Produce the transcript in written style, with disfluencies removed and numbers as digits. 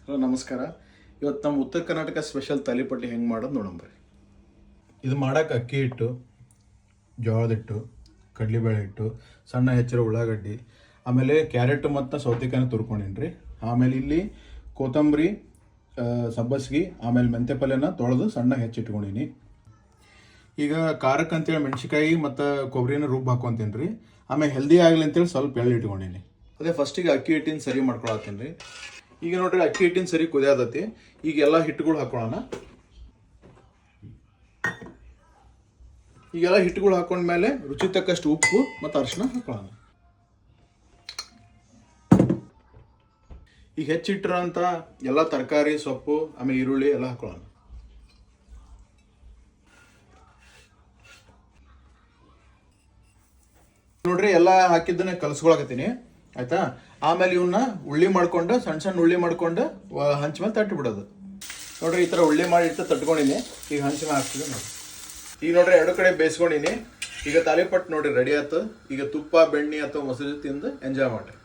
Hello ನಮಸ್ಕಾರ. ಇವತ್ತು ನಮ್ಮ ಉತ್ತರ ಕರ್ನಾಟಕ ಸ್ಪೆಷಲ್ ತಾಲಿಪಟ್ಟಿ ಹೆಂಗೆ ಮಾಡೋದು ನೋಡಂಬ್ರಿ. ಇದು ಮಾಡೋಕೆ ಅಕ್ಕಿ ಹಿಟ್ಟು, ಜೋಳದ ಹಿಟ್ಟು, ಕಡಲೆಬೇಳೆ ಹಿಟ್ಟು, ಸಣ್ಣ ಹೆಚ್ಚಿರೋ ಉಳ್ಳಾಗಡ್ಡಿ, ಆಮೇಲೆ ಕ್ಯಾರೆಟ್ ಮತ್ತು ಸೌತೆಕಾಯಿನ ತುರ್ಕೊಂಡಿನಿ ರೀ. ಆಮೇಲೆ ಇಲ್ಲಿ ಕೊತ್ತಂಬರಿ, ಸಬ್ಬಸ್ಗಿ, ಆಮೇಲೆ ಮೆಂತ್ಯ ಪಲ್ಯನ ತೊಳೆದು ಸಣ್ಣ ಹೆಚ್ಚಿಟ್ಕೊಂಡಿನಿ. ಈಗ ಖಾರಕ್ಕೆ ಅಂತೇಳಿ ಮೆಣಸಿಕಾಯಿ ಮತ್ತು ಕೊಬ್ಬರಿನ ರುಬ್ಬ ಹಾಕೊತೀನಿ ರೀ. ಆಮೇಲೆ ಹೆಲ್ದಿ ಆಗಲಿ ಅಂತೇಳಿ ಸ್ವಲ್ಪ ಎಳ್ಳು ಇಟ್ಕೊಂಡಿನಿ. ಅದೇ ಫಸ್ಟಿಗೆ ಅಕ್ಕಿ ಹಿಟ್ಟಿನ ಸರಿ ಮಾಡ್ಕೊಳತ್ತೀನಿ ರೀ. ಈಗ ನೋಡ್ರಿ ಅಕ್ಕಿ ಹಿಟ್ಟಿನ ಸರಿ ಕುದಿಯಾದತಿ. ಈಗ ಎಲ್ಲ ಹಿಟ್ಟುಗಳು ಹಾಕೊಳ್ಳೋಣ. ಈಗೆಲ್ಲ ಹಿಟ್ಟುಗಳು ಹಾಕೊಂಡ್ಮೇಲೆ ರುಚಿ ತಕ್ಕಷ್ಟು ಉಪ್ಪು ಮತ್ತು ಅರಿಶಿನ ಹಾಕೊಳ್ಳೋಣ. ಈಗ ಹೆಚ್ಚಿಟ್ಟಿರೋಂಥ ಎಲ್ಲ ತರಕಾರಿ, ಸೊಪ್ಪು, ಆಮೇಲೆ ಈರುಳ್ಳಿ ಎಲ್ಲ ಹಾಕೊಳ್ಳೋಣ. ನೋಡ್ರಿ ಎಲ್ಲ ಹಾಕಿದ್ದನ್ನ ಕಲಸ್ಕೊಳಕತ್ತೀನಿ, ಆಯ್ತಾ. ಆಮೇಲೆ ಇವನ್ನ ಉಳ್ಳಿ ಮಾಡ್ಕೊಂಡು ಸಣ್ಣ ಸಣ್ಣ ಉಳ್ಳಿ ಮಾಡ್ಕೊಂಡು ಹಂಚ ಮೇಲೆ ತಟ್ಟಿ ಬಿಡೋದು. ನೋಡ್ರಿ ಈ ಥರ ಉಳ್ಳಿ ಮಾಡಿ ಇಟ್ಟು ತಟ್ಕೊಂಡಿನಿ. ಈಗ ಹಂಚ ಮೇಲೆ ಹಾಕ್ತಿದ್ದೆ ನೋಡಿ. ಈಗ ನೋಡ್ರಿ ಎರಡು ಕಡೆ ಬೇಯಿಸ್ಕೊಂಡಿನಿ. ಈಗ ತಾಲಿಪಟ್ಟು ನೋಡ್ರಿ ರೆಡಿ ಆಯ್ತು. ಈಗ ತುಪ್ಪ, ಬೆಣ್ಣೆ ಅಥವಾ ಮೊಸರು ತಿಂದು ಎಂಜಾಯ್ ಮಾಡ್ರಿ.